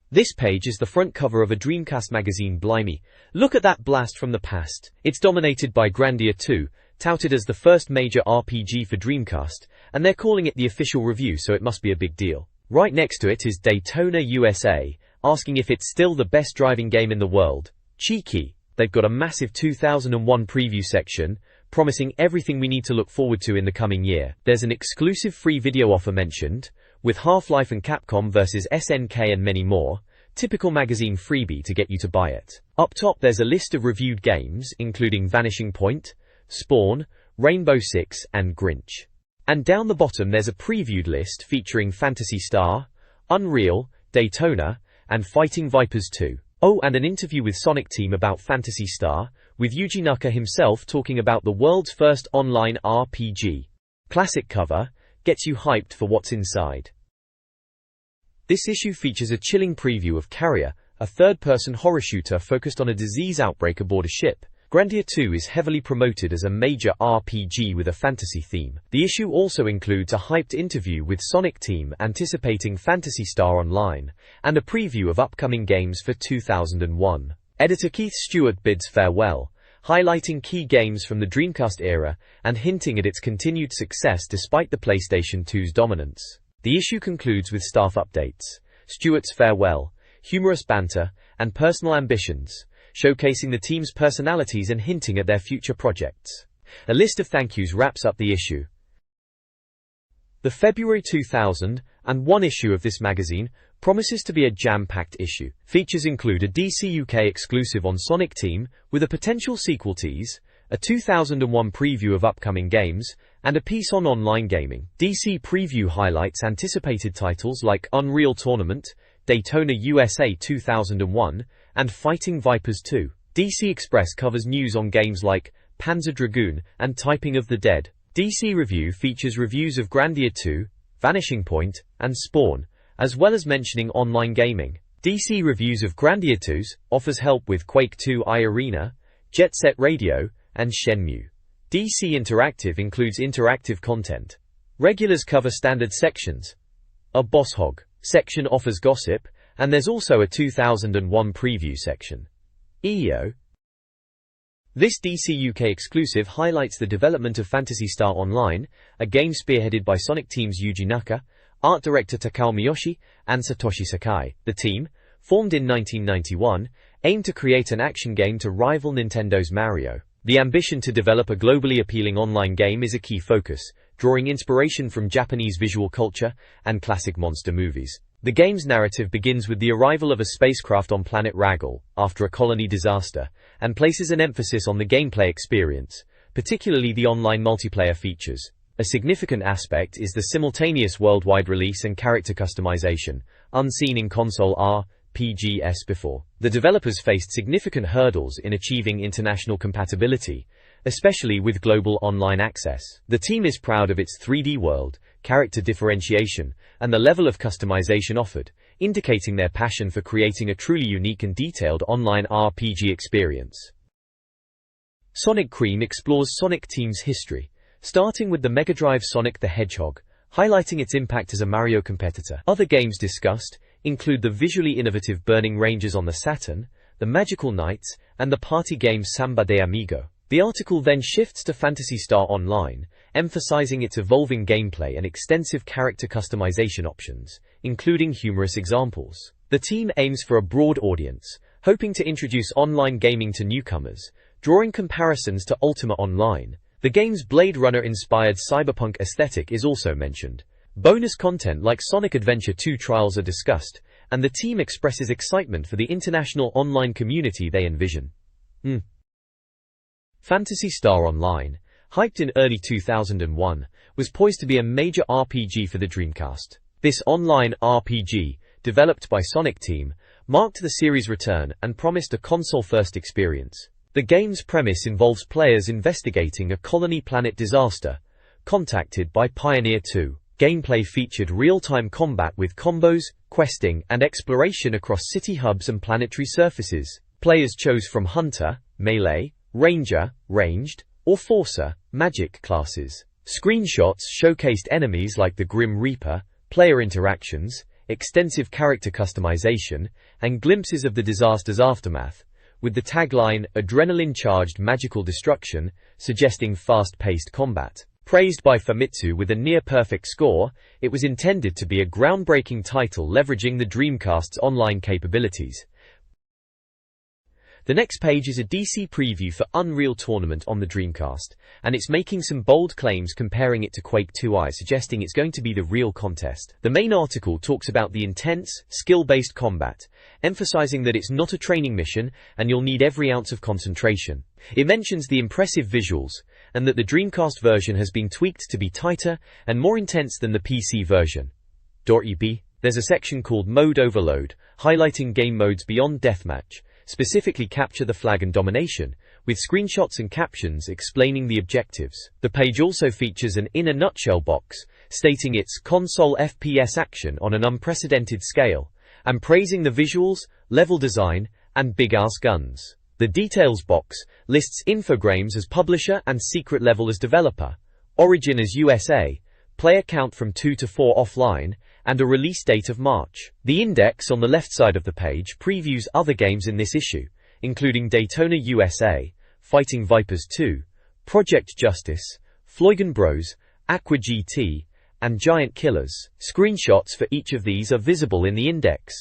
This page is the front cover of a Dreamcast magazine. Blimey, look at that blast from the past. It's dominated by Grandia 2, touted as the first major RPG for Dreamcast, and they're calling it the official review, so it must be a big deal. Right next to it is Daytona USA, asking if it's still the best driving game in the world. Cheeky. They've got a massive 2001 preview section, promising everything we need to look forward to in the coming year. There's an exclusive free video offer mentioned, with Half-Life and Capcom vs SNK and many more. Typical magazine freebie to get you to buy it. Up top there's a list of reviewed games, including Vanishing Point, Spawn, Rainbow Six, and Grinch. And down the bottom there's a previewed list featuring Phantasy Star, Unreal, Daytona, and Fighting Vipers 2. Oh, and an interview with Sonic Team about Phantasy Star, with Yuji Naka himself talking about the world's first online RPG. Classic cover, gets you hyped for what's inside. This issue features a chilling preview of Carrier, a third-person horror shooter focused on a disease outbreak aboard a ship. Grandia 2 is heavily promoted as a major RPG with a fantasy theme. The issue also includes a hyped interview with Sonic Team anticipating Phantasy Star Online, and a preview of upcoming games for 2001. Editor Keith Stewart bids farewell, highlighting key games from the Dreamcast era and hinting at its continued success despite the PlayStation 2's dominance. The issue concludes with staff updates, Stewart's farewell, humorous banter, and personal ambitions, showcasing the team's personalities and hinting at their future projects. A list of thank yous wraps up the issue. The February 2001 issue of this magazine promises to be a jam-packed issue. Features include a DC UK exclusive on Sonic Team, with a potential sequel tease, a 2001 preview of upcoming games, and a piece on online gaming. DC Preview highlights anticipated titles like Unreal Tournament, Daytona USA 2001, and Fighting Vipers 2. DC Express covers news on games like Panzer Dragoon and Typing of the Dead. DC Review features reviews of Grandia 2, Vanishing Point, and Spawn, as well as mentioning online gaming. DC Reviews of Grandia 2's offers help with Quake 2 iArena, Jet Set Radio, and Shenmue. DC Interactive includes interactive content. Regulars cover standard sections. A Boss Hog section offers gossip, and there's also a 2001 preview section. EO. This DC UK exclusive highlights the development of Phantasy Star Online, a game spearheaded by Sonic Team's Yuji Naka, art director Takao Miyoshi, and Satoshi Sakai. The team, formed in 1991, aimed to create an action game to rival Nintendo's Mario. The ambition to develop a globally appealing online game is a key focus, drawing inspiration from Japanese visual culture and classic monster movies. The game's narrative begins with the arrival of a spacecraft on planet Raggle, after a colony disaster, and places an emphasis on the gameplay experience, particularly the online multiplayer features. A significant aspect is the simultaneous worldwide release and character customization, unseen in console RPGs before. The developers faced significant hurdles in achieving international compatibility, especially with global online access. The team is proud of its 3D world, character differentiation, and the level of customization offered, indicating their passion for creating a truly unique and detailed online RPG experience. Sonic Cream explores Sonic Team's history, starting with the Mega Drive Sonic the Hedgehog, highlighting its impact as a Mario competitor. Other games discussed include the visually innovative Burning Rangers on the Saturn, the Magical Knights, and the party game Samba de Amigo. The article then shifts to Phantasy Star Online, emphasizing its evolving gameplay and extensive character customization options, including humorous examples. The team aims for a broad audience, hoping to introduce online gaming to newcomers, drawing comparisons to Ultima Online. The game's Blade Runner-inspired cyberpunk aesthetic is also mentioned. Bonus content like Sonic Adventure 2 trials are discussed, and the team expresses excitement for the international online community they envision. Phantasy Star Online, hyped in early 2001, was poised to be a major RPG for the Dreamcast. This online RPG, developed by Sonic Team, marked the series' return and promised a console-first experience. The game's premise involves players investigating a colony planet disaster, contacted by Pioneer 2. Gameplay featured real-time combat with combos, questing, and exploration across city hubs and planetary surfaces. Players chose from Hunter, Melee, Ranger, Ranged, or Forcer, Magic classes. Screenshots showcased enemies like the Grim Reaper, player interactions, extensive character customization, and glimpses of the disaster's aftermath, with the tagline, "Adrenaline-charged magical destruction," suggesting fast-paced combat. Praised by Famitsu with a near-perfect score, it was intended to be a groundbreaking title leveraging the Dreamcast's online capabilities. The next page is a DC preview for Unreal Tournament on the Dreamcast, and it's making some bold claims comparing it to Quake 2i, suggesting it's going to be the real contest. The main article talks about the intense, skill-based combat, emphasizing that it's not a training mission and you'll need every ounce of concentration. It mentions the impressive visuals, and that the Dreamcast version has been tweaked to be tighter and more intense than the PC version. There's a section called Mode Overload, highlighting game modes beyond Deathmatch, specifically Capture the Flag and Domination, with screenshots and captions explaining the objectives. The page also features an in a nutshell box, stating it's console FPS action on an unprecedented scale, and praising the visuals, level design, and big-ass guns. The details box lists Infogrames as publisher and Secret Level as developer, Origin as USA, player count from 2 to 4 offline, and a release date of March. The index on the left side of the page previews other games in this issue, including Daytona USA, Fighting Vipers 2, Project Justice, Floygen Bros, Aqua GT, and Giant Killers. Screenshots for each of these are visible in the index.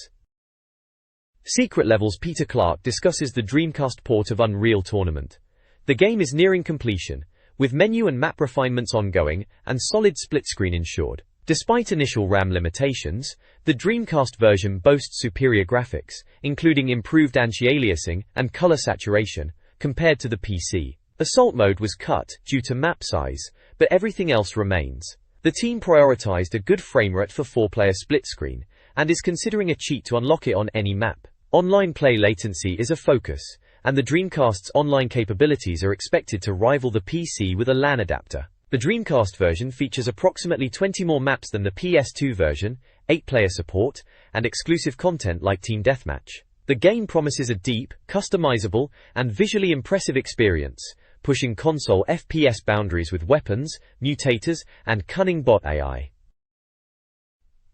Secret Level's Peter Clark discusses the Dreamcast port of Unreal Tournament. The game is nearing completion, with menu and map refinements ongoing and solid split screen ensured. Despite initial RAM limitations, the Dreamcast version boasts superior graphics, including improved anti-aliasing and color saturation, compared to the PC. Assault mode was cut due to map size, but everything else remains. The team prioritized a good framerate for 4-player split screen, and is considering a cheat to unlock it on any map. Online play latency is a focus, and the Dreamcast's online capabilities are expected to rival the PC with a LAN adapter. The Dreamcast version features approximately 20 more maps than the PS2 version, 8-player support, and exclusive content like Team Deathmatch. The game promises a deep, customizable, and visually impressive experience, pushing console FPS boundaries with weapons, mutators, and cunning bot AI.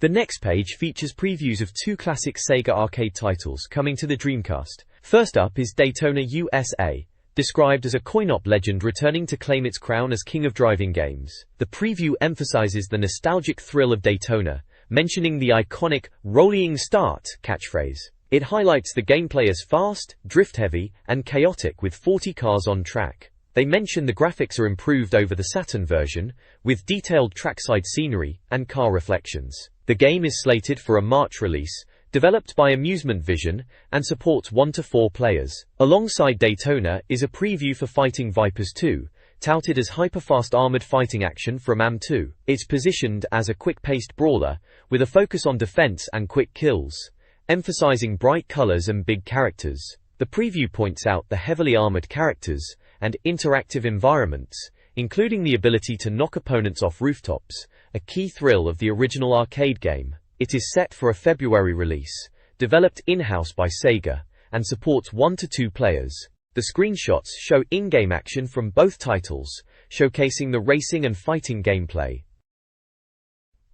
The next page features previews of 2 classic Sega arcade titles coming to the Dreamcast. First up is Daytona USA, described as a coin-op legend returning to claim its crown as king of driving games. The preview emphasizes the nostalgic thrill of Daytona, mentioning the iconic "rolling start" catchphrase. It highlights the gameplay as fast, drift-heavy, and chaotic with 40 cars on track. They mention the graphics are improved over the Saturn version, with detailed trackside scenery and car reflections. The game is slated for a March release, developed by Amusement Vision, and supports 1 to 4 players. Alongside Daytona is a preview for Fighting Vipers 2, touted as hyper-fast armored fighting action from AM2. It's positioned as a quick-paced brawler, with a focus on defense and quick kills, emphasizing bright colors and big characters. The preview points out the heavily armored characters and interactive environments, including the ability to knock opponents off rooftops, a key thrill of the original arcade game. It is set for a February release, developed in-house by Sega, and supports 1 to 2 players. The screenshots show in-game action from both titles, showcasing the racing and fighting gameplay.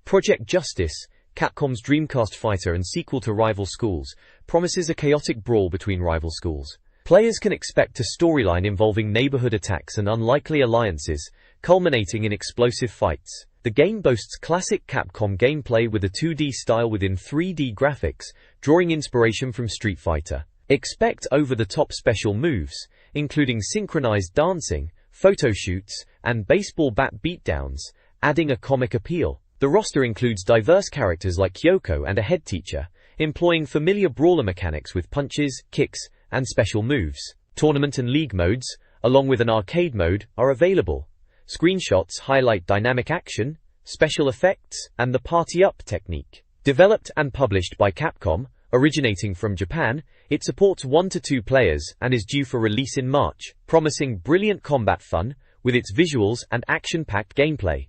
Project Justice, Capcom's Dreamcast fighter and sequel to Rival Schools, promises a chaotic brawl between rival schools. Players can expect a storyline involving neighborhood attacks and unlikely alliances, culminating in explosive fights. The game boasts classic Capcom gameplay with a 2D style within 3D graphics, drawing inspiration from Street Fighter. Expect over-the-top special moves, including synchronized dancing, photo shoots, and baseball bat beatdowns, adding a comic appeal. The roster includes diverse characters like Kyoko and a head teacher, employing familiar brawler mechanics with punches, kicks, and special moves. Tournament and league modes, along with an arcade mode, are available. Screenshots highlight dynamic action, special effects, and the party-up technique. Developed and published by Capcom, originating from Japan, it supports 1 to 2 players and is due for release in March, promising brilliant combat fun with its visuals and action-packed gameplay.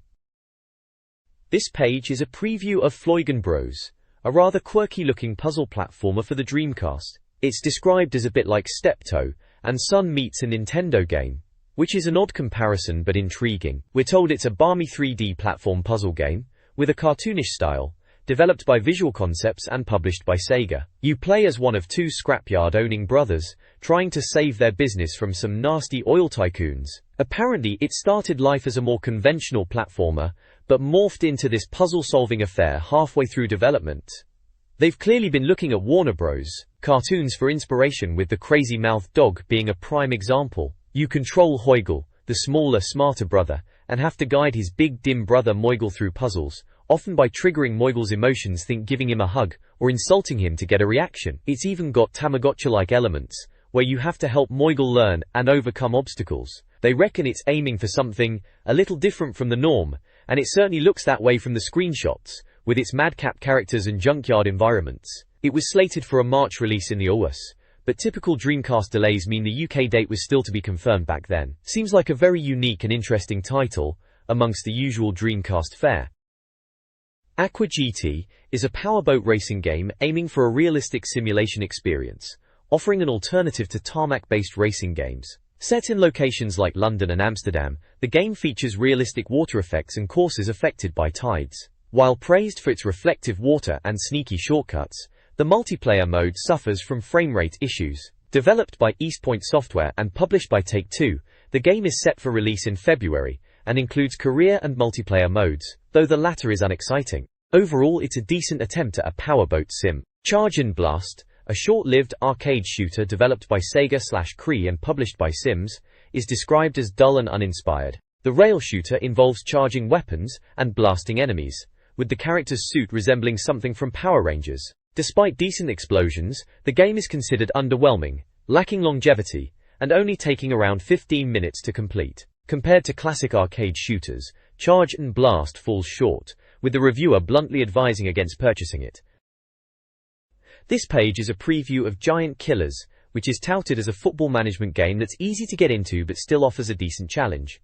This page is a preview of Floygen Bros, a rather quirky-looking puzzle platformer for the Dreamcast. It's described as a bit like Steptoe and Son meets a Nintendo game, which is an odd comparison but intriguing. We're told it's a balmy 3D platform puzzle game, with a cartoonish style, developed by Visual Concepts and published by Sega. You play as one of two scrapyard-owning brothers, trying to save their business from some nasty oil tycoons. Apparently, it started life as a more conventional platformer, but morphed into this puzzle-solving affair halfway through development. They've clearly been looking at Warner Bros. Cartoons for inspiration, with the crazy-mouthed dog being a prime example. You control Heugel, the smaller, smarter brother, and have to guide his big, dim brother Moigel through puzzles, often by triggering Moigel's emotions, think giving him a hug, or insulting him to get a reaction. It's even got Tamagotchi-like elements, where you have to help Moigel learn and overcome obstacles. They reckon it's aiming for something a little different from the norm, and it certainly looks that way from the screenshots, with its madcap characters and junkyard environments. It was slated for a March release in the US, but typical Dreamcast delays mean the UK date was still to be confirmed back then. Seems like a very unique and interesting title, amongst the usual Dreamcast fare. Aqua GT is a powerboat racing game aiming for a realistic simulation experience, offering an alternative to tarmac-based racing games. Set in locations like London and Amsterdam, the game features realistic water effects and courses affected by tides. While praised for its reflective water and sneaky shortcuts, the multiplayer mode suffers from frame rate issues. Developed by Eastpoint Software and published by Take-Two, the game is set for release in February, and includes career and multiplayer modes, though the latter is unexciting. Overall, it's a decent attempt at a powerboat sim. Charge and Blast, a short-lived arcade shooter developed by Sega/Cree and published by Sims, is described as dull and uninspired. The rail shooter involves charging weapons and blasting enemies, with the character's suit resembling something from Power Rangers. Despite decent explosions, the game is considered underwhelming, lacking longevity, and only taking around 15 minutes to complete. Compared to classic arcade shooters, Charge and Blast falls short, with the reviewer bluntly advising against purchasing it. This page is a preview of Giant Killers, which is touted as a football management game that's easy to get into but still offers a decent challenge.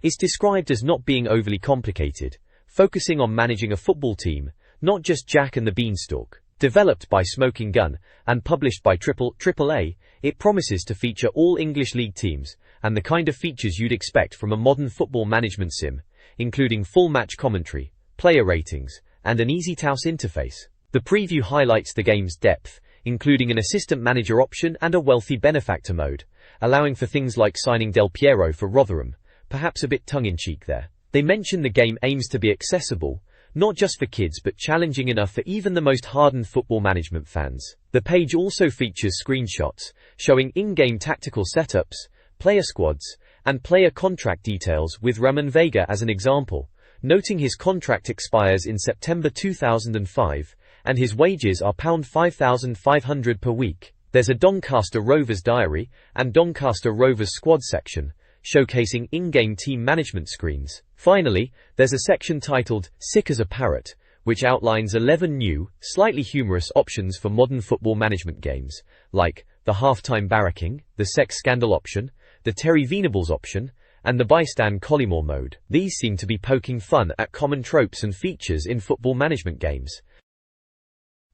It's described as not being overly complicated, focusing on managing a football team, not just Jack and the Beanstalk. Developed by Smoking Gun and published by AAA, it promises to feature all English League teams and the kind of features you'd expect from a modern football management sim, including full match commentary, player ratings, and an easy-to-use interface. The preview highlights the game's depth, including an assistant manager option and a wealthy benefactor mode, allowing for things like signing Del Piero for Rotherham, perhaps a bit tongue-in-cheek there. They mention the game aims to be accessible, not just for kids but challenging enough for even the most hardened football management fans. The page also features screenshots showing in-game tactical setups, player squads, and player contract details, with Ramon Vega as an example, noting his contract expires in September 2005, and his wages are £5,500 per week. There's a Doncaster Rovers diary and Doncaster Rovers squad section, showcasing in-game team management screens. Finally, there's a section titled Sick as a Parrot, which outlines 11 new, slightly humorous options for modern football management games, like the half-time barracking, the sex scandal option, the Terry Venables option, and the Bystan Collymore mode. These seem to be poking fun at common tropes and features in football management games.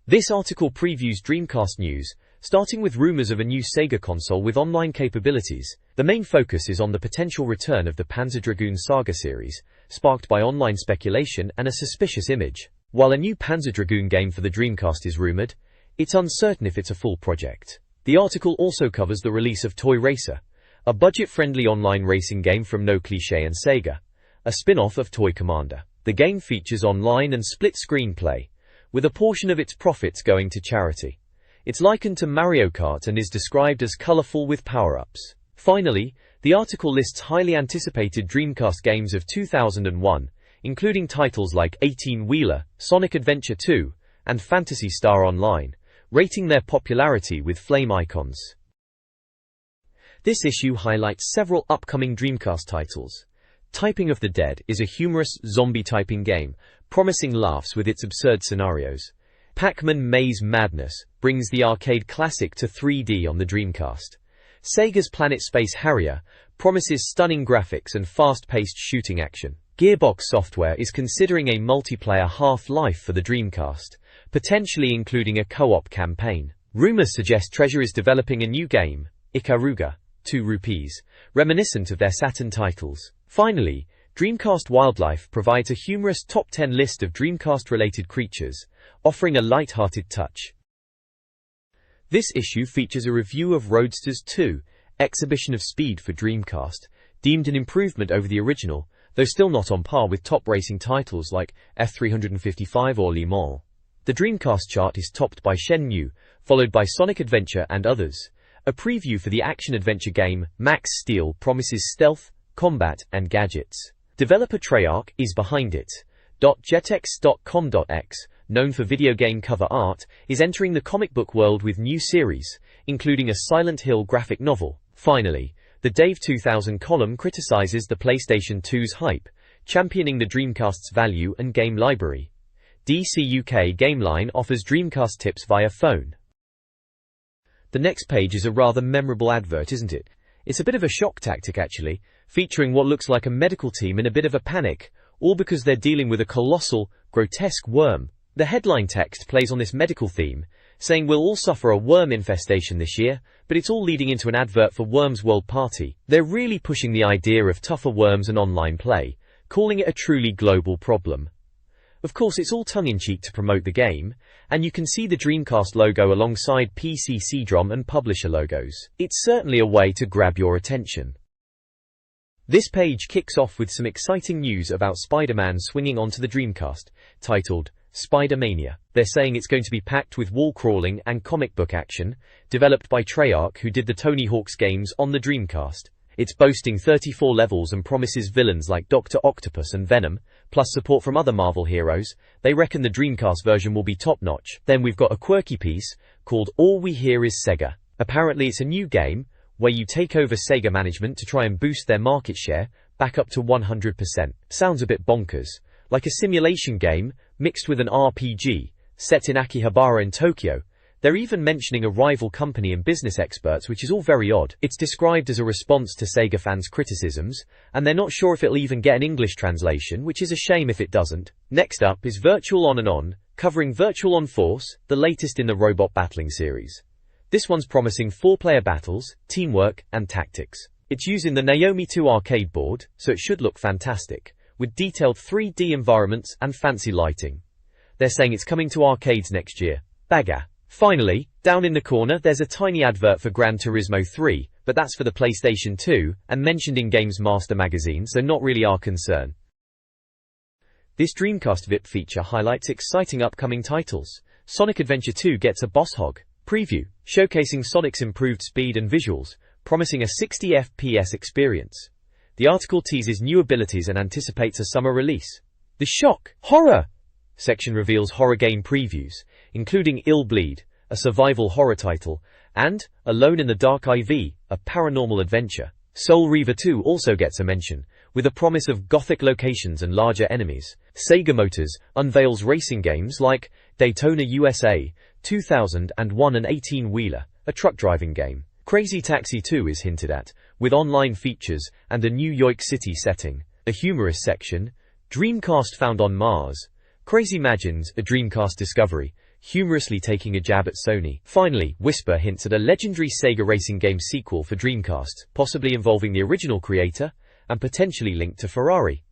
This article previews Dreamcast news, starting with rumors of a new Sega console with online capabilities. The main focus is on the potential return of the Panzer Dragoon Saga series, sparked by online speculation and a suspicious image. While a new Panzer Dragoon game for the Dreamcast is rumored, it's uncertain if it's a full project. The article also covers the release of Toy Racer, a budget-friendly online racing game from No Cliché and Sega, a spin-off of Toy Commander. The game features online and split-screen play, with a portion of its profits going to charity. It's likened to Mario Kart and is described as colorful with power-ups. Finally, the article lists highly anticipated Dreamcast games of 2001, including titles like 18-Wheeler, Sonic Adventure 2, and Phantasy Star Online, rating their popularity with flame icons. This issue highlights several upcoming Dreamcast titles. Typing of the Dead is a humorous zombie typing game, promising laughs with its absurd scenarios. Pac-Man Maze Madness brings the arcade classic to 3D on the Dreamcast. Sega's Planet Space Harrier promises stunning graphics and fast-paced shooting action. Gearbox Software is considering a multiplayer Half-Life for the Dreamcast, potentially including a co-op campaign. Rumors suggest Treasure is developing a new game, Ikaruga, 2 rupees, reminiscent of their Saturn titles. Finally, Dreamcast Wildlife provides a humorous top 10 list of Dreamcast-related creatures, offering a light-hearted touch. This issue features a review of Roadsters 2, Exhibition of Speed for Dreamcast, deemed an improvement over the original, though still not on par with top racing titles like F355 or Le Mans. The Dreamcast chart is topped by Shenmue, followed by Sonic Adventure and others. A preview for the action-adventure game Max Steel promises stealth, combat, and gadgets. Developer Treyarch is behind it. Jetix.com.x, known for video game cover art, is entering the comic book world with new series, including a Silent Hill graphic novel. Finally, the Dave 2000 column criticizes the PlayStation 2's hype, championing the Dreamcast's value and game library. DC UK GameLine offers Dreamcast tips via phone. The next page is a rather memorable advert, isn't it? It's a bit of a shock tactic actually, featuring what looks like a medical team in a bit of a panic, all because they're dealing with a colossal, grotesque worm. The headline text plays on this medical theme, saying we'll all suffer a worm infestation this year, but it's all leading into an advert for Worms World Party. They're really pushing the idea of tougher worms and online play, calling it a truly global problem. Of course, it's all tongue-in-cheek to promote the game, and you can see the Dreamcast logo alongside PC CD-ROM and publisher logos. It's certainly a way to grab your attention. This page kicks off with some exciting news about Spider-Man swinging onto the Dreamcast, titled Spider-Mania. They're saying it's going to be packed with wall-crawling and comic book action, developed by Treyarch, who did the Tony Hawk's games on the Dreamcast. It's boasting 34 levels and promises villains like Dr. Octopus and Venom, plus support from other Marvel heroes. They reckon the Dreamcast version will be top-notch. Then we've got a quirky piece called All We Hear Is Sega. Apparently it's a new game where you take over Sega management to try and boost their market share back up to 100%. Sounds a bit bonkers, like a simulation game mixed with an RPG set in Akihabara in Tokyo. They're even mentioning a rival company and business experts, which is all very odd. It's described as a response to Sega fans' criticisms, and they're not sure if it'll even get an English translation, which is a shame if it doesn't. Next up is Virtual On and On, covering Virtual On Force, the latest in the robot battling series. This one's promising 4-player battles, teamwork, and tactics. It's using the Naomi 2 arcade board, so it should look fantastic, with detailed 3D environments and fancy lighting. They're saying it's coming to arcades next year. Baga. Finally, down in the corner there's a tiny advert for Gran Turismo 3, but that's for the PlayStation 2, and mentioned in Games Master magazine, so not really our concern. This Dreamcast VIP feature highlights exciting upcoming titles. Sonic Adventure 2 gets a boss hog preview, showcasing Sonic's improved speed and visuals, promising a 60 FPS experience. The article teases new abilities and anticipates a summer release. The Shock Horror section reveals horror game previews, including Ill Bleed, a survival horror title, and Alone in the Dark IV, a paranormal adventure. Soul Reaver 2 also gets a mention, with a promise of gothic locations and larger enemies. Sega Motors unveils racing games like Daytona USA 2001, an 18-wheeler, a truck driving game. Crazy Taxi 2 is hinted at, with online features and a New York City setting. A humorous section, Dreamcast Found on Mars. Crazy Imagines, a Dreamcast discovery, humorously taking a jab at Sony. Finally, Whisper hints at a legendary Sega racing game sequel for Dreamcast, possibly involving the original creator, and potentially linked to Ferrari.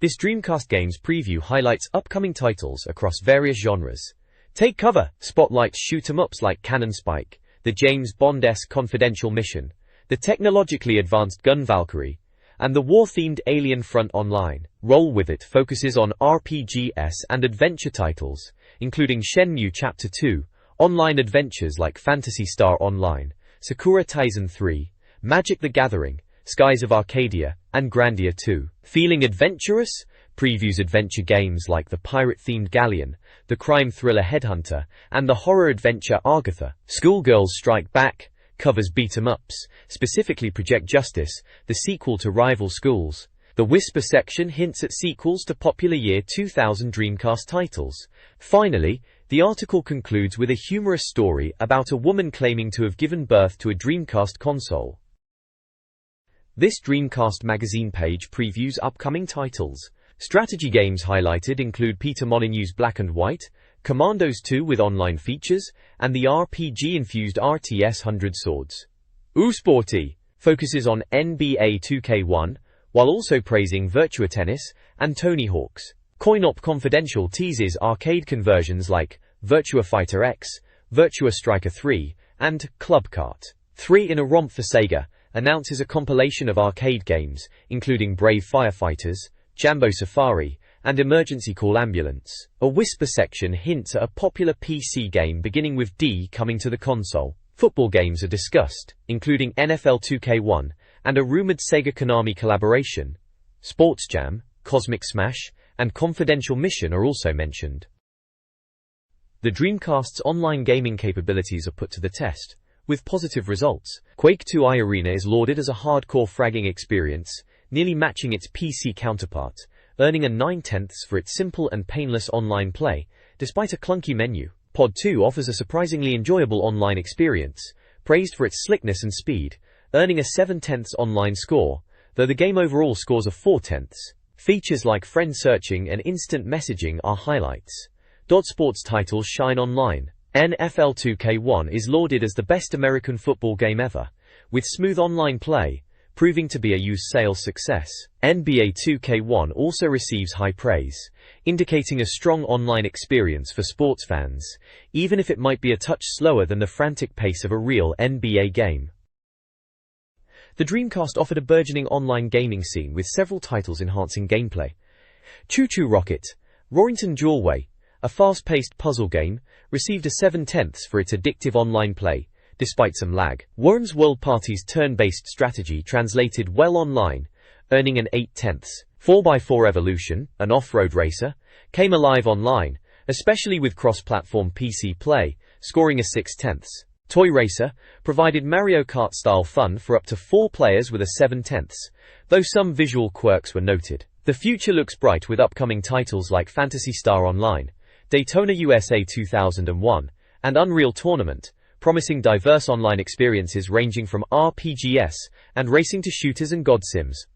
This Dreamcast games preview highlights upcoming titles across various genres. Take cover spotlights shoot-em-ups like Cannon Spike, the James Bond-esque Confidential Mission, the technologically advanced Gun Valkyrie, and the war-themed Alien Front Online. Roll With It focuses on RPGs and adventure titles, including Shenmue Chapter 2, online adventures like Phantasy Star Online, Sakura Taisen 3, Magic the Gathering, Skies of Arcadia, and Grandia 2. Feeling adventurous? Previews adventure games like the pirate-themed Galleon, the crime thriller Headhunter, and the horror adventure Agatha. Schoolgirls Strike Back covers beat-em-ups, specifically Project Justice, the sequel to rival schools. The Whisper section hints at sequels to popular year 2000 Dreamcast titles. Finally, the article concludes with a humorous story about a woman claiming to have given birth to a Dreamcast console. This Dreamcast magazine page previews upcoming titles. Strategy games highlighted include Peter Molyneux's Black and White, Commandos 2 with online features, and the RPG-infused RTS 100 Swords. Sporty focuses on NBA 2K1, while also praising Virtua Tennis and Tony Hawk's. Coin-Op Confidential teases arcade conversions like Virtua Fighter X, Virtua Striker 3, and Club Kart. 3 in a Romp for Sega announces a compilation of arcade games, including Brave Firefighters, Jambo Safari, and Emergency Call Ambulance. A Whisper section hints at a popular PC game beginning with D coming to the console. Football games are discussed, including NFL 2K1 and a rumored Sega-Konami collaboration. Sports Jam, Cosmic Smash, and Confidential Mission are also mentioned. The Dreamcast's online gaming capabilities are put to the test, with positive results. Quake 2 iArena is lauded as a hardcore fragging experience, nearly matching its PC counterpart, earning a 9/10 for its simple and painless online play, despite a clunky menu. Pod 2 offers a surprisingly enjoyable online experience, praised for its slickness and speed, earning a 7/10 online score, though the game overall scores a 4/10. Features like friend searching and instant messaging are highlights. Sports titles shine online. NFL 2K1 is lauded as the best American football game ever, with smooth online play, proving to be a used sales success. NBA 2K1 also receives high praise, indicating a strong online experience for sports fans, even if it might be a touch slower than the frantic pace of a real NBA game. The Dreamcast offered a burgeoning online gaming scene with several titles enhancing gameplay. Choo Choo Rocket, Roarington Jewelway, a fast-paced puzzle game, received a 7/10 for its addictive online play, despite some lag. Worms World Party's turn-based strategy translated well online, earning an 8/10. 4x4 Evolution, an off-road racer, came alive online, especially with cross-platform PC play, scoring a 6/10. Toy Racer provided Mario Kart-style fun for up to 4 players with a 7/10, though some visual quirks were noted. The future looks bright with upcoming titles like Phantasy Star Online, Daytona USA 2001, and Unreal Tournament, promising diverse online experiences ranging from RPGs and racing to shooters and god sims.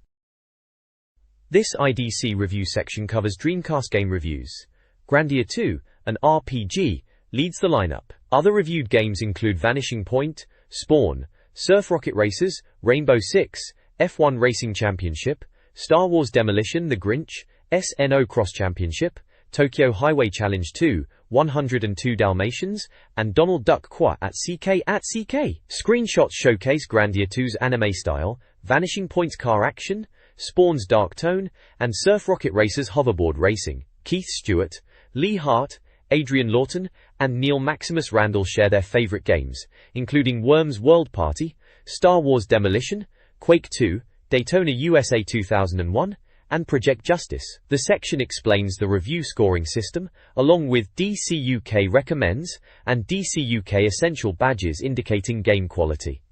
This IDC review section covers Dreamcast game reviews. Grandia 2, an RPG, leads the lineup. Other reviewed games include Vanishing Point, Spawn, Surf Rocket Racers, Rainbow Six, F1 Racing Championship, Star Wars Demolition: The Grinch, SNO Cross Championship, Tokyo Highway Challenge 2, 102 Dalmatians, and Donald Duck Qua at CK. Screenshots showcase Grandia 2's anime style, Vanishing Point's car action, Spawn's dark tone, and Surf Rocket Racers hoverboard racing. Keith Stewart, Lee Hart, Adrian Lawton, and Neil Maximus Randall share their favorite games, including Worms World Party, Star Wars Demolition, Quake 2, Daytona USA 2001, and Project Justice. The section explains the review scoring system, along with DC UK Recommends and DC UK Essential badges indicating game quality.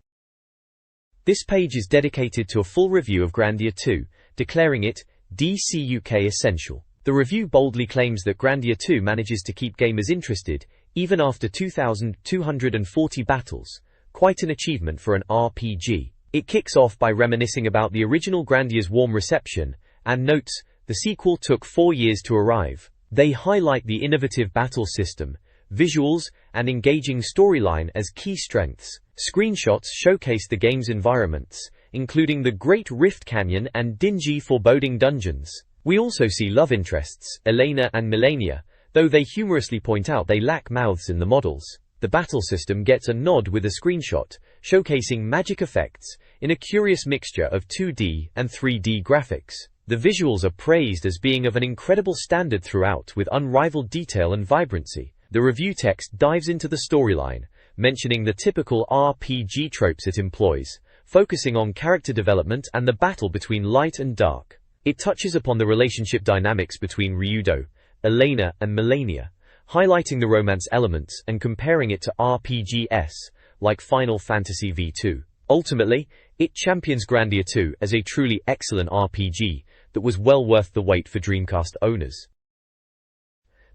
This page is dedicated to a full review of Grandia 2, declaring it DC UK Essential. The review boldly claims that Grandia 2 manages to keep gamers interested, even after 2,240 battles, quite an achievement for an RPG. It kicks off by reminiscing about the original Grandia's warm reception, and notes, the sequel took 4 years to arrive. They highlight the innovative battle system, visuals, and engaging storyline as key strengths. Screenshots showcase the game's environments, including the Great Rift Canyon and dingy foreboding dungeons. We also see love interests, Elena and Melania, though they humorously point out they lack mouths in the models. The battle system gets a nod with a screenshot, showcasing magic effects, in a curious mixture of 2D and 3D graphics. The visuals are praised as being of an incredible standard throughout, with unrivaled detail and vibrancy. The review text dives into the storyline, mentioning the typical RPG tropes it employs, focusing on character development and the battle between light and dark. It touches upon the relationship dynamics between Ryudo, Elena, and Melania, highlighting the romance elements and comparing it to RPGs, like Final Fantasy V2. Ultimately, it champions Grandia 2 as a truly excellent RPG that was well worth the wait for Dreamcast owners.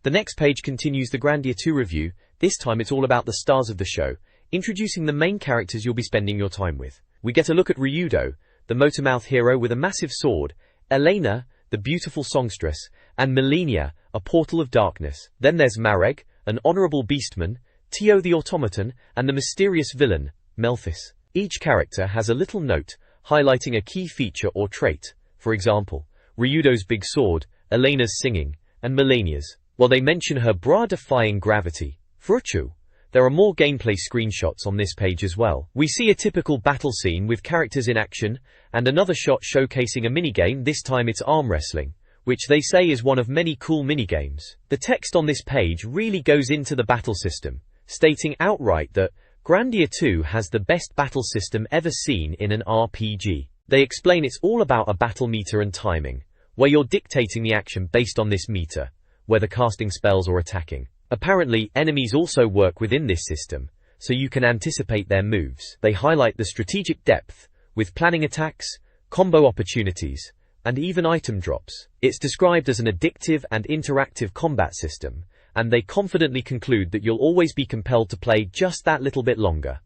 The next page continues the Grandia 2 review. This time it's all about the stars of the show, introducing the main characters you'll be spending your time with. We get a look at Ryudo, the Motormouth hero with a massive sword, Elena, the beautiful songstress, and Melania, a portal of darkness. Then there's Marek, an honorable beastman, Tio the automaton, and the mysterious villain, Melphis. Each character has a little note, highlighting a key feature or trait. for example, Ryudo's big sword, Elena's singing, and Melania's. While they mention her bra-defying gravity, Furuchu, there are more gameplay screenshots on this page as well. We see a typical battle scene with characters in action, and another shot showcasing a minigame, this time it's arm wrestling, which they say is one of many cool minigames. The text on this page really goes into the battle system, stating outright that Grandia 2 has the best battle system ever seen in an RPG. They explain it's all about a battle meter and timing, where you're dictating the action based on this meter, whether casting spells or attacking. Apparently, enemies also work within this system, so you can anticipate their moves. They highlight the strategic depth, with planning attacks, combo opportunities, and even item drops. It's described as an addictive and interactive combat system, and they confidently conclude that you'll always be compelled to play just that little bit longer.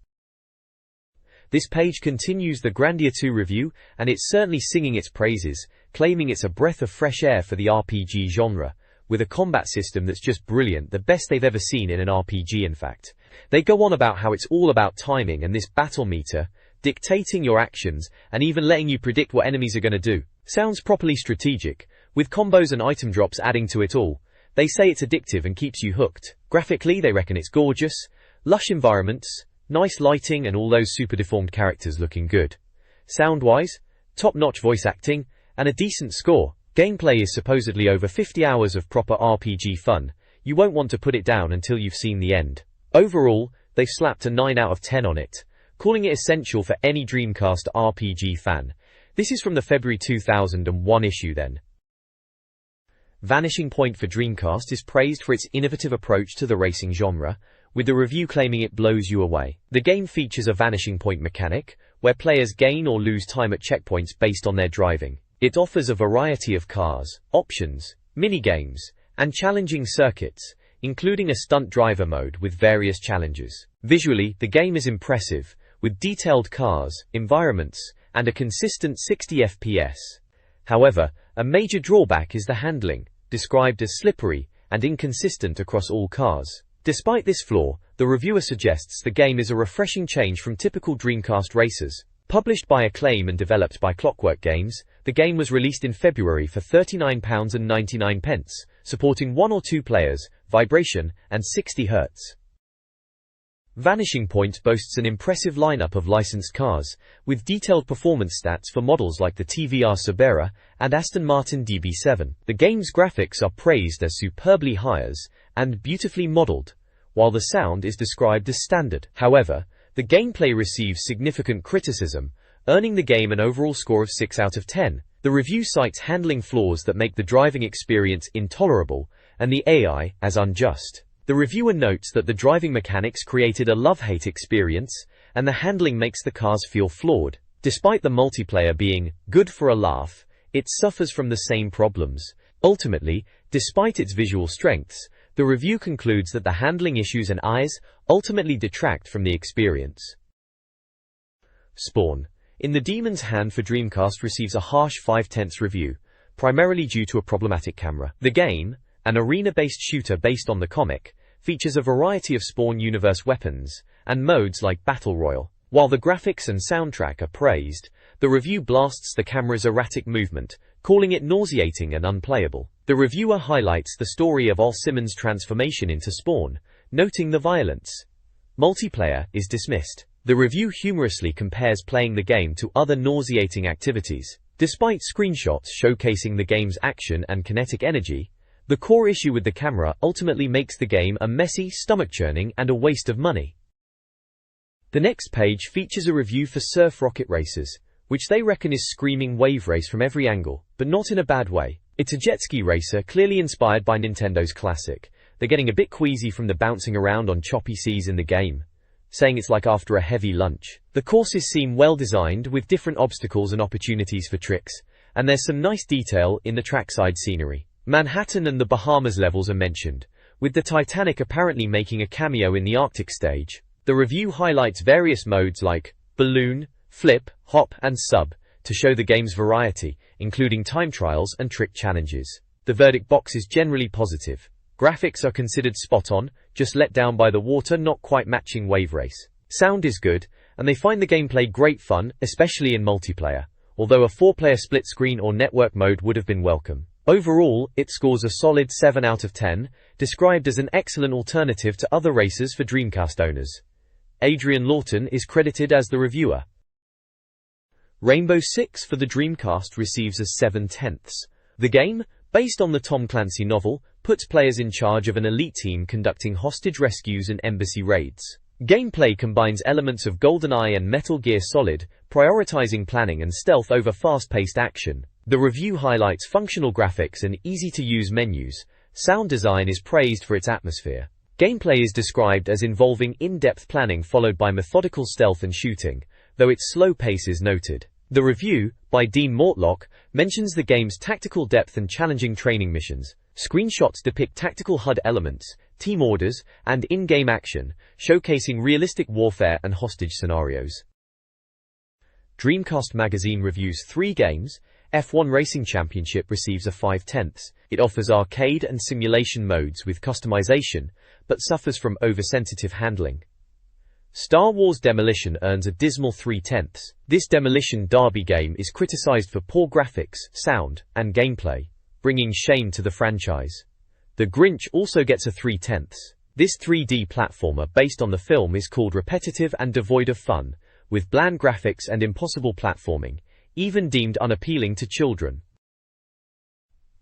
This page continues the Grandia 2 review, and it's certainly singing its praises, claiming it's a breath of fresh air for the RPG genre, with a combat system that's just brilliant, the best they've ever seen in an RPG in fact. They go on about how it's all about timing and this battle meter, dictating your actions, and even letting you predict what enemies are going to do. Sounds properly strategic, with combos and item drops adding to it all. They say it's addictive and keeps you hooked. Graphically, they reckon it's gorgeous, lush environments, nice lighting and all those super deformed characters looking good. Sound-wise, top-notch voice acting, and a decent score. Gameplay is supposedly over 50 hours of proper RPG fun. You won't want to put it down until you've seen the end. Overall, they've slapped a 9 out of 10 on it, calling it essential for any Dreamcast RPG fan. This is from the February 2001 issue then. Vanishing Point for Dreamcast is praised for its innovative approach to the racing genre, with the review claiming it blows you away. The game features a vanishing point mechanic, where players gain or lose time at checkpoints based on their driving. It offers a variety of cars, options, minigames, and challenging circuits, including a stunt driver mode with various challenges. Visually, the game is impressive, with detailed cars, environments, and a consistent 60 FPS. However, a major drawback is the handling, described as slippery and inconsistent across all cars. Despite this flaw, the reviewer suggests the game is a refreshing change from typical Dreamcast racers. Published by Acclaim and developed by Clockwork Games, the game was released in February for £39.99, supporting 1 or 2 players, vibration, and 60 Hz. Vanishing Point boasts an impressive lineup of licensed cars, with detailed performance stats for models like the TVR Subera and Aston Martin DB7. The game's graphics are praised as superbly high-res and beautifully modeled, while the sound is described as standard. However, the gameplay receives significant criticism, earning the game an overall score of 6 out of 10. The review cites handling flaws that make the driving experience intolerable, and the AI as unjust. The reviewer notes that the driving mechanics created a love-hate experience, and the handling makes the cars feel flawed. Despite the multiplayer being good for a laugh, it suffers from the same problems. Ultimately, despite its visual strengths, the review concludes that the handling issues and eyes ultimately detract from the experience. Spawn, In the Demon's Hand for Dreamcast receives a harsh 5/10 review, primarily due to a problematic camera. The game, an arena-based shooter based on the comic, features a variety of Spawn universe weapons and modes like Battle Royale. While the graphics and soundtrack are praised, the review blasts the camera's erratic movement, calling it nauseating and unplayable. The reviewer highlights the story of Al Simmons' transformation into Spawn, noting the violence. Multiplayer is dismissed. The review humorously compares playing the game to other nauseating activities. Despite screenshots showcasing the game's action and kinetic energy, the core issue with the camera ultimately makes the game a messy, stomach-churning, and a waste of money. The next page features a review for Surf Rocket Racers, which they reckon is screaming wave race from every angle, but not in a bad way. It's a jet ski racer clearly inspired by Nintendo's classic. They're getting a bit queasy from the bouncing around on choppy seas in the game, saying it's like after a heavy lunch. The courses seem well designed with different obstacles and opportunities for tricks, and there's some nice detail in the trackside scenery. Manhattan and the Bahamas levels are mentioned, with the Titanic apparently making a cameo in the Arctic stage. The review highlights various modes like balloon, flip, hop, and sub to show the game's variety, including time trials and trick challenges. The verdict box is generally positive. Graphics are considered spot on, just let down by the water not quite matching Wave Race. Sound is good, and they find the gameplay great fun, especially in multiplayer. although a 4-player split screen or network mode would have been welcome. Overall, it scores a solid 7 out of 10, described as an excellent alternative to other races for Dreamcast owners. Adrian Lawton is credited as the reviewer. Rainbow Six for the Dreamcast receives a 7/10. The game, based on the Tom Clancy novel, puts players in charge of an elite team conducting hostage rescues and embassy raids. Gameplay combines elements of GoldenEye and Metal Gear Solid, prioritizing planning and stealth over fast-paced action. The review highlights functional graphics and easy-to-use menus. Sound design is praised for its atmosphere. Gameplay is described as involving in-depth planning followed by methodical stealth and shooting, though its slow pace is noted. The review, by Dean Mortlock, mentions the game's tactical depth and challenging training missions. Screenshots depict tactical HUD elements, team orders, and in-game action, showcasing realistic warfare and hostage scenarios. Dreamcast Magazine reviews 3 games. F1 Racing Championship receives a 5/10. It offers arcade and simulation modes with customization, but suffers from oversensitive handling. Star Wars Demolition earns a dismal 3/10. This demolition derby game is criticized for poor graphics, sound, and gameplay, bringing shame to the franchise. The Grinch also gets a 3/10. This 3D platformer based on the film is called repetitive and devoid of fun, with bland graphics and impossible platforming, even deemed unappealing to children.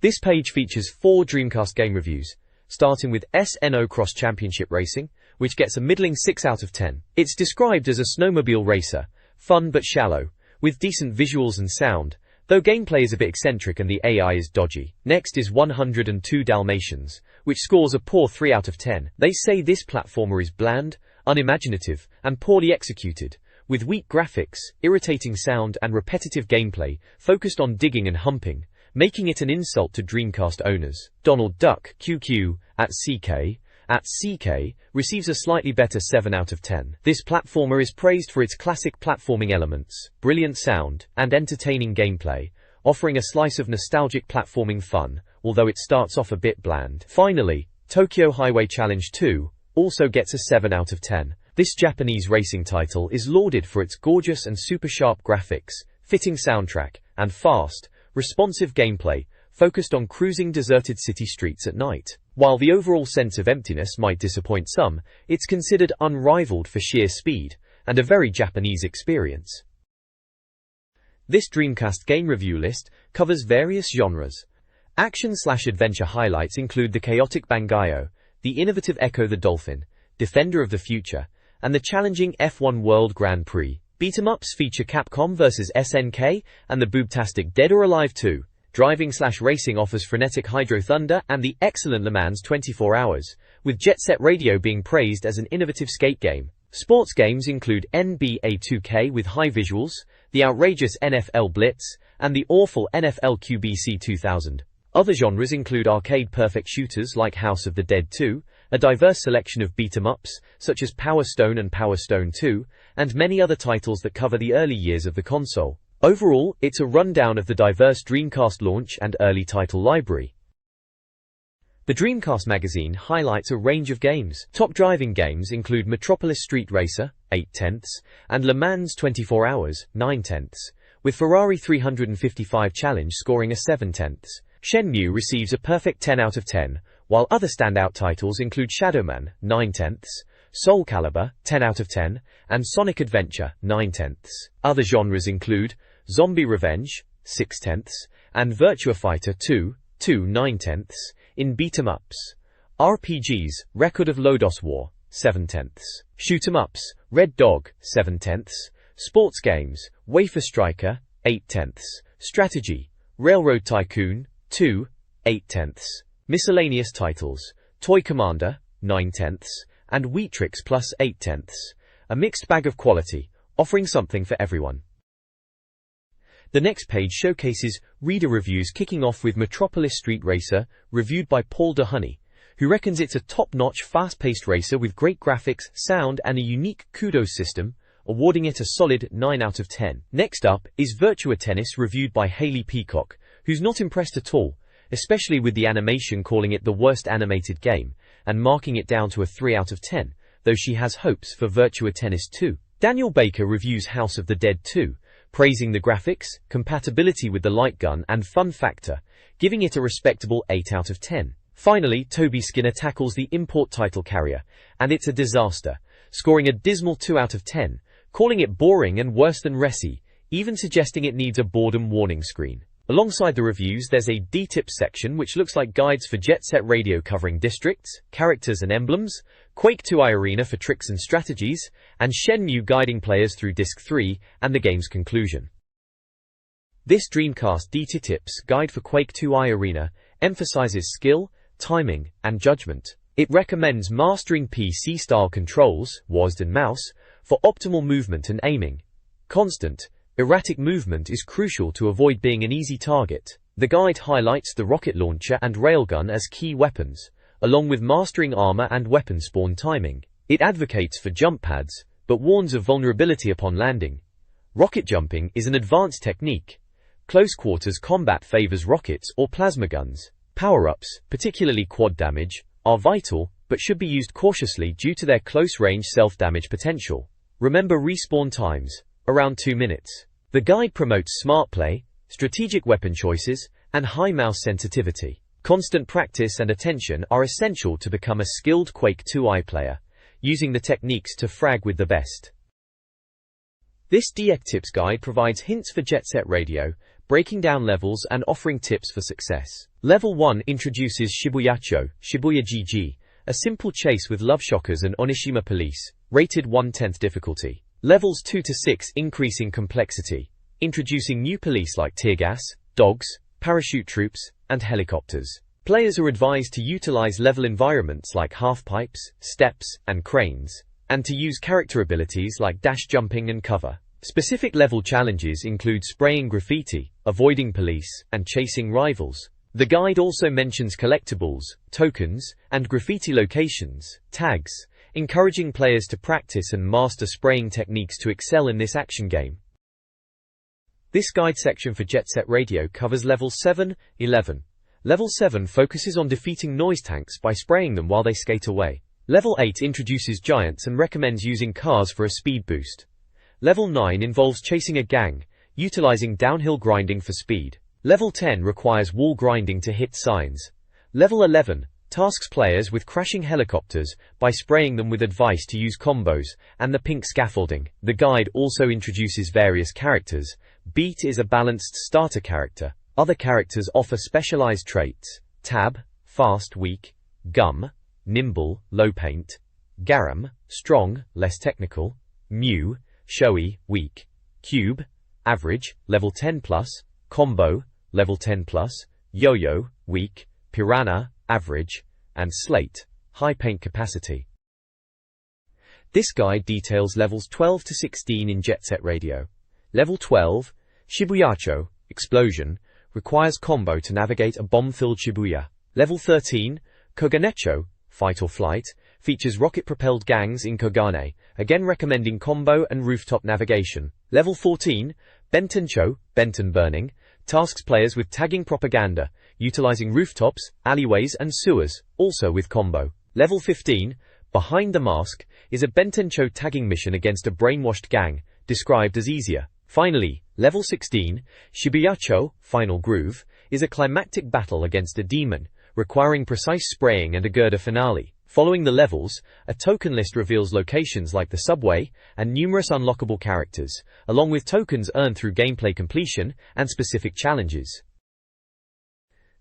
This page features 4 Dreamcast game reviews, starting with SNO Cross Championship Racing, which gets a middling 6 out of 10. It's described as a snowmobile racer, fun but shallow, with decent visuals and sound, though gameplay is a bit eccentric and the AI is dodgy. Next is 102 Dalmatians, which scores a poor 3 out of 10. They say this platformer is bland, unimaginative, and poorly executed, with weak graphics, irritating sound and repetitive gameplay, focused on digging and humping, making it an insult to Dreamcast owners. Donald Duck, QQ, at CK, receives a slightly better 7 out of 10. This platformer is praised for its classic platforming elements, brilliant sound, and entertaining gameplay, offering a slice of nostalgic platforming fun, although it starts off a bit bland. Finally, Tokyo Highway Challenge 2 also gets a 7 out of 10. This Japanese racing title is lauded for its gorgeous and super sharp graphics, fitting soundtrack, and fast, responsive gameplay, focused on cruising deserted city streets at night. While the overall sense of emptiness might disappoint some, it's considered unrivaled for sheer speed, and a very Japanese experience. This Dreamcast game review list covers various genres. Action/adventure highlights include the chaotic Bangai-O, the innovative Echo the Dolphin, Defender of the Future, and the challenging F1 World Grand Prix. Beat-em-ups feature Capcom vs SNK and the boobtastic Dead or Alive 2. Driving/racing offers frenetic Hydro Thunder and the excellent Le Mans 24 Hours, with Jet Set Radio being praised as an innovative skate game. Sports games include NBA 2K with high visuals, the outrageous NFL Blitz, and the awful NFL QBC 2000. Other genres include arcade-perfect shooters like House of the Dead 2, a diverse selection of beat-em-ups, such as Power Stone and Power Stone 2, and many other titles that cover the early years of the console. Overall, it's a rundown of the diverse Dreamcast launch and early title library. The Dreamcast magazine highlights a range of games. Top driving games include Metropolis Street Racer, 8/10, and Le Mans 24 Hours, 9/10, with Ferrari 355 Challenge scoring a 7/10. Shenmue receives a perfect 10 out of 10, while other standout titles include Shadowman, 9/10, Soul Calibur, 10 out of 10, and Sonic Adventure, 9/10. Other genres include Zombie Revenge, 6/10, and Virtua Fighter 2, 9/10, in beat-em-ups. RPGs, Record of Lodoss War, 7/10. Shoot-em-ups, Red Dog, 7/10. Sports games, Wafer Striker, 8/10. Strategy, Railroad Tycoon, 2, 8/10. Miscellaneous titles, Toy Commander, 9/10, and Wheatrix Plus 8/10. A mixed bag of quality, offering something for everyone. The next page showcases reader reviews, kicking off with Metropolis Street Racer, reviewed by Paul DeHoney, who reckons it's a top-notch, fast-paced racer with great graphics, sound, and a unique kudos system, awarding it a solid 9 out of 10. Next up is Virtua Tennis, reviewed by Haley Peacock, who's not impressed at all, especially with the animation, calling it the worst animated game, and marking it down to a 3 out of 10, though she has hopes for Virtua Tennis 2. Daniel Baker reviews House of the Dead 2, praising the graphics, compatibility with the light gun and fun factor, giving it a respectable 8 out of 10. Finally, Toby Skinner tackles the import title carrier, and it's a disaster, scoring a dismal 2 out of 10, calling it boring and worse than Resi, even suggesting it needs a boredom warning screen. Alongside the reviews, there's a D-Tips section which looks like guides for Jet Set Radio covering districts, characters and emblems, Quake 2i Arena for tricks and strategies, and Shenmue guiding players through Disc 3 and the game's conclusion. This Dreamcast D-Tips guide for Quake 2i Arena emphasizes skill, timing, and judgment. It recommends mastering PC-style controls, WASD and mouse, for optimal movement and aiming. Constant, erratic movement is crucial to avoid being an easy target. The guide highlights the rocket launcher and railgun as key weapons, along with mastering armor and weapon spawn timing. It advocates for jump pads, but warns of vulnerability upon landing. Rocket jumping is an advanced technique. Close quarters combat favors rockets or plasma guns. Power-ups, particularly quad damage, are vital, but should be used cautiously due to their close-range self-damage potential. Remember respawn times, around 2 minutes. The guide promotes smart play, strategic weapon choices, and high mouse sensitivity. Constant practice and attention are essential to become a skilled Quake 2i player, using the techniques to frag with the best. This D-Tips guide provides hints for Jet Set Radio, breaking down levels and offering tips for success. Level 1 introduces Shibuyacho, Shibuya GG, a simple chase with love shockers and Onishima police, rated 1/10 difficulty. Levels 2 to 6 increase in complexity, introducing new police like tear gas, dogs, parachute troops, and helicopters. Players are advised to utilize level environments like half-pipes, steps, and cranes, and to use character abilities like dash jumping and cover. Specific level challenges include spraying graffiti, avoiding police, and chasing rivals. The guide also mentions collectibles, tokens, and graffiti locations, tags, encouraging players to practice and master spraying techniques to excel in this action game. This guide section for Jet Set Radio covers levels 7, 11. Level 7 focuses on defeating noise tanks by spraying them while they skate away. Level 8 introduces giants and recommends using cars for a speed boost. Level 9 involves chasing a gang, utilizing downhill grinding for speed. Level 10 requires wall grinding to hit signs. Level 11 tasks players with crashing helicopters by spraying them with advice to use combos and the pink scaffolding. The guide also introduces various characters. Beat is a balanced starter character. Other characters offer specialized traits. Tab, fast, weak. Gum, nimble, low paint. Garam, strong, less technical. Mew, showy, weak. Cube, average, level 10+. Combo, level 10+. Yo-yo, weak. Piranha, average. And Slate, high paint capacity. This guide details levels 12 to 16 in Jet Set Radio. Level 12, Shibuyacho, explosion, requires combo to navigate a bomb-filled Shibuya. Level 13, Koganecho, fight or flight, features rocket-propelled gangs in Kogane, again recommending combo and rooftop navigation. Level 14, Bentencho, Benton burning, tasks players with tagging propaganda, utilizing rooftops, alleyways and sewers, also with combo. Level 15, Behind the Mask, is a Bentencho tagging mission against a brainwashed gang, described as easier. Finally, Level 16, Shibuyacho, Final Groove, is a climactic battle against a demon, requiring precise spraying and a girder finale. Following the levels, a token list reveals locations like the subway and numerous unlockable characters, along with tokens earned through gameplay completion and specific challenges.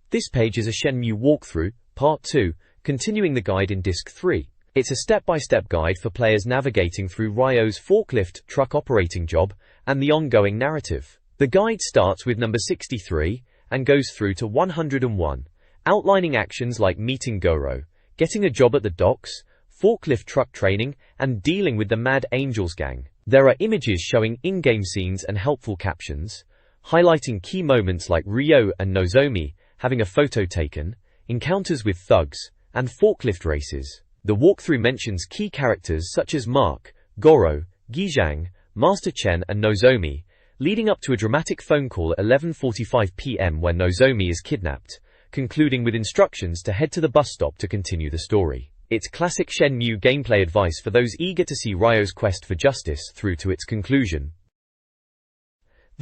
This page is a Shenmue walkthrough, Part 2, continuing the guide in Disc 3. It's a step-by-step guide for players navigating through Ryo's forklift truck operating job and the ongoing narrative. The guide starts with number 63 and goes through to 101, outlining actions like meeting Goro, getting a job at the docks, forklift truck training, and dealing with the Mad Angels gang. There are images showing in-game scenes and helpful captions, highlighting key moments like Ryo and Nozomi having a photo taken, encounters with thugs, and forklift races. The walkthrough mentions key characters such as Mark, Goro, Gijang, Master Chen and Nozomi, leading up to a dramatic phone call at 11:45 p.m. when Nozomi is kidnapped, concluding with instructions to head to the bus stop to continue the story. It's classic Shenmue gameplay advice for those eager to see Ryo's quest for justice through to its conclusion.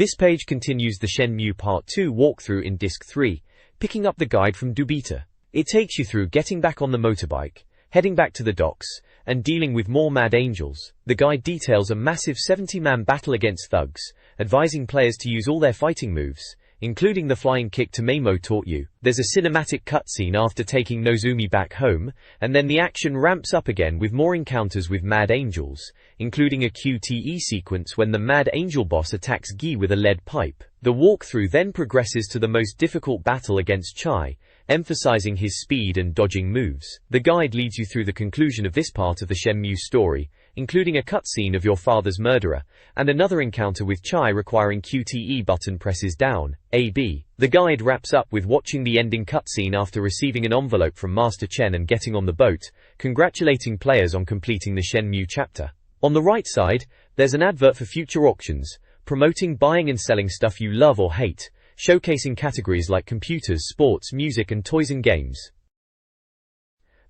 This page continues the Shenmue Part 2 walkthrough in Disc 3, picking up the guide from Dubita. It takes you through getting back on the motorbike, heading back to the docks, and dealing with more mad angels. The guide details a massive 70-man battle against thugs, advising players to use all their fighting moves, including the flying kick Tamemo taught you. There's a cinematic cutscene after taking Nozumi back home, and then the action ramps up again with more encounters with Mad Angels, including a QTE sequence when the Mad Angel boss attacks Guy with a lead pipe. The walkthrough then progresses to the most difficult battle against Chai, emphasizing his speed and dodging moves. The guide leads you through the conclusion of this part of the Shenmue story, including a cutscene of your father's murderer, and another encounter with Chai requiring QTE button presses down, AB. The guide wraps up with watching the ending cutscene after receiving an envelope from Master Chen and getting on the boat, congratulating players on completing the Shenmue chapter. On the right side, there's an advert for future auctions, promoting buying and selling stuff you love or hate, showcasing categories like computers, sports, music and toys and games.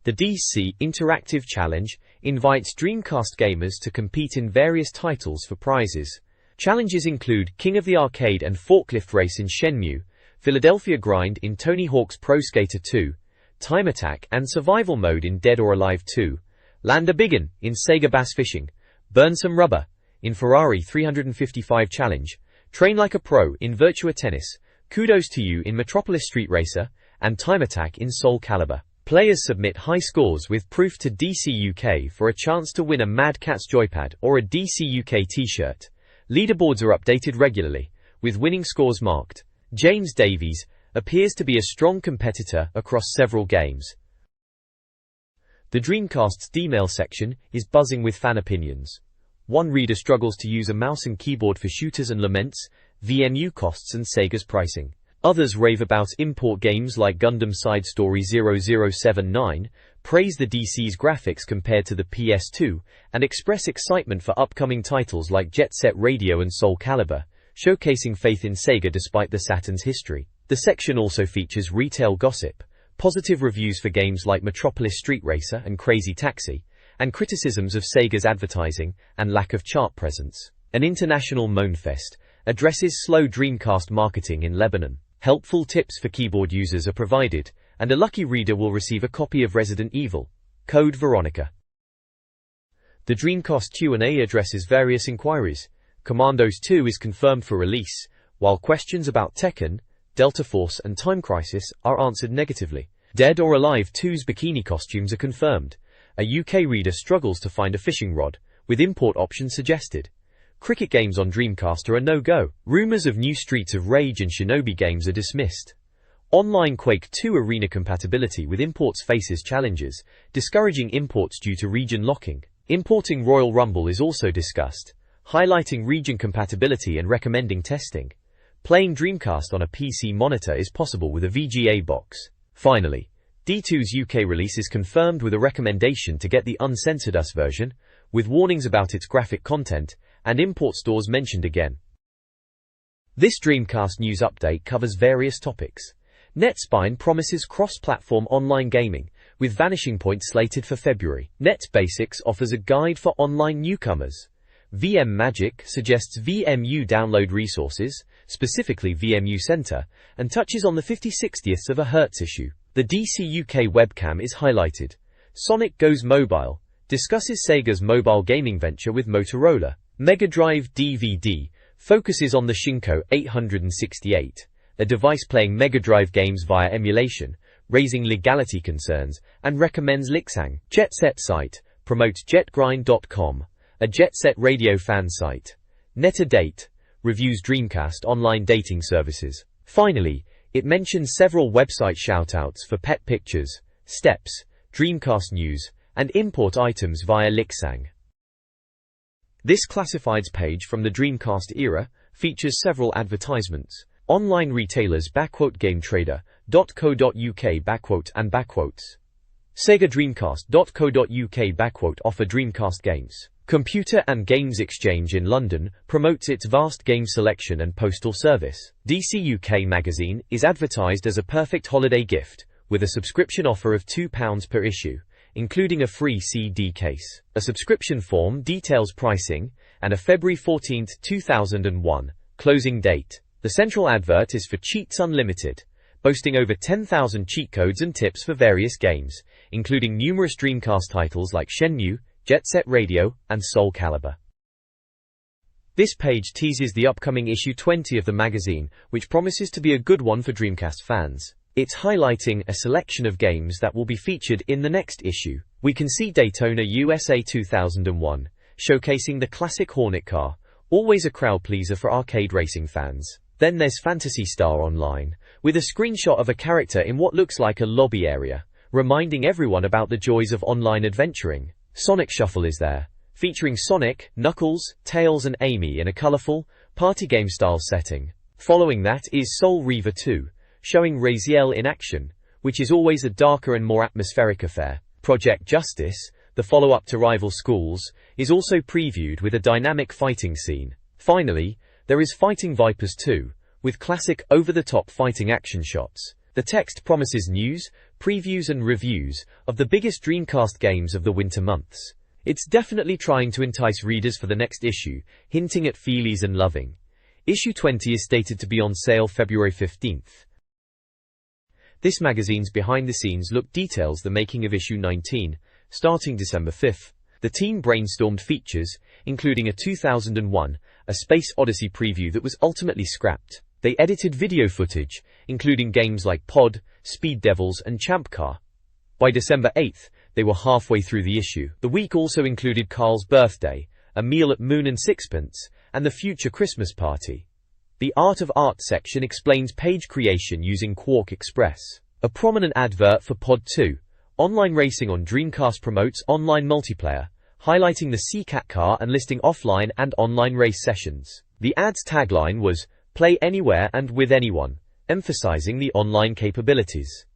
The DC Interactive Challenge invites Dreamcast gamers to compete in various titles for prizes. Challenges include King of the Arcade and Forklift Race in Shenmue, Philadelphia Grind in Tony Hawk's Pro Skater 2, Time Attack and Survival Mode in Dead or Alive 2, Land a Biggin in Sega Bass Fishing, Burn Some Rubber in Ferrari 355 Challenge, Train Like a Pro in Virtua Tennis, Kudos to You in Metropolis Street Racer, and Time Attack in Soul Calibur. Players submit high scores with proof to DC UK for a chance to win a Mad Catz joypad or a DC UK t-shirt. Leaderboards are updated regularly, with winning scores marked. James Davies appears to be a strong competitor across several games. The Dreamcast's D-mail section is buzzing with fan opinions. One reader struggles to use a mouse and keyboard for shooters and laments VMU costs and Sega's pricing. Others rave about import games like Gundam Side Story 0079, praise the DC's graphics compared to the PS2, and express excitement for upcoming titles like Jet Set Radio and Soul Calibur, showcasing faith in Sega despite the Saturn's history. The section also features retail gossip, positive reviews for games like Metropolis Street Racer and Crazy Taxi, and criticisms of Sega's advertising and lack of chart presence. An international moanfest addresses slow Dreamcast marketing in Lebanon. Helpful tips for keyboard users are provided, and a lucky reader will receive a copy of Resident Evil, Code Veronica. The Dreamcast Q&A addresses various inquiries. Commandos 2 is confirmed for release, while questions about Tekken, Delta Force and Time Crisis are answered negatively. Dead or Alive 2's bikini costumes are confirmed. A UK reader struggles to find a fishing rod, with import options suggested. Cricket games on Dreamcast are a no-go. Rumors of new Streets of Rage and Shinobi games are dismissed. Online Quake 2 arena compatibility with imports faces challenges, discouraging imports due to region locking. Importing Royal Rumble is also discussed, highlighting region compatibility and recommending testing. Playing Dreamcast on a PC monitor is possible with a VGA box. Finally, D2's UK release is confirmed with a recommendation to get the uncensored US version, with warnings about its graphic content, and import stores mentioned again. This Dreamcast news update covers various topics. NetSpine promises cross-platform online gaming, with Vanishing Point slated for February. NetBasics offers a guide for online newcomers. VM Magic suggests VMU download resources, specifically VMU Center, and touches on the 50/60ths of a Hertz issue. The DC UK webcam is highlighted. Sonic Goes Mobile discusses Sega's mobile gaming venture with Motorola. Mega Drive DVD focuses on the Shinko 868, a device playing Mega Drive games via emulation, raising legality concerns, and recommends Lixang. Jet Set site promotes jetgrind.com, a Jet Set radio fan site. Netadate reviews Dreamcast online dating services. Finally, it mentions several website shoutouts for Pet Pictures, Steps, Dreamcast News, and import items via Lixang. This classifieds page from the Dreamcast era features several advertisements. Online retailers GameTrader.co.uk and SegaDreamcast.co.uk offer Dreamcast games. Computer and Games Exchange in London promotes its vast game selection and postal service. DC UK Magazine is advertised as a perfect holiday gift, with a subscription offer of £2 per issue, including a free CD case. A subscription form details pricing, and a February 14, 2001, Closing date. The central advert is for Cheats Unlimited, boasting over 10,000 cheat codes and tips for various games, including numerous Dreamcast titles like Shenmue, Jet Set Radio, and Soul Calibur. This page teases the upcoming issue 20 of the magazine, which promises to be a good one for Dreamcast fans. It's highlighting a selection of games that will be featured in the next issue. We can see Daytona USA 2001, showcasing the classic Hornet car, always a crowd pleaser for arcade racing fans. Then there's Phantasy Star Online, with a screenshot of a character in what looks like a lobby area, reminding everyone about the joys of online adventuring. Sonic Shuffle is there, featuring Sonic, Knuckles, Tails and Amy in a colorful, party game style setting. Following that is Soul Reaver 2, showing Raziel in action, which is always a darker and more atmospheric affair. Project Justice, the follow-up to Rival Schools, is also previewed with a dynamic fighting scene. Finally, there is Fighting Vipers 2, with classic over-the-top fighting action shots. The text promises news, previews and reviews of the biggest Dreamcast games of the winter months. It's definitely trying to entice readers for the next issue, hinting at feelies and loving. Issue 20 is stated to be on sale February 15th. This magazine's behind-the-scenes look details the making of issue 19, starting December 5th. The team brainstormed features, including a 2001, A Space Odyssey preview that was ultimately scrapped. They edited video footage, including games like Pod, Speed Devils and Champ Car. By December 8th, they were halfway through the issue. The week also included Carl's birthday, a meal at Moon and Sixpence, and the future Christmas party. The Art of Art section explains page creation using Quark Express. A prominent advert for Pod 2, online racing on Dreamcast, promotes online multiplayer, highlighting the Sea-Cat car and listing offline and online race sessions. The ad's tagline was, "Play anywhere and with anyone," emphasizing the online capabilities.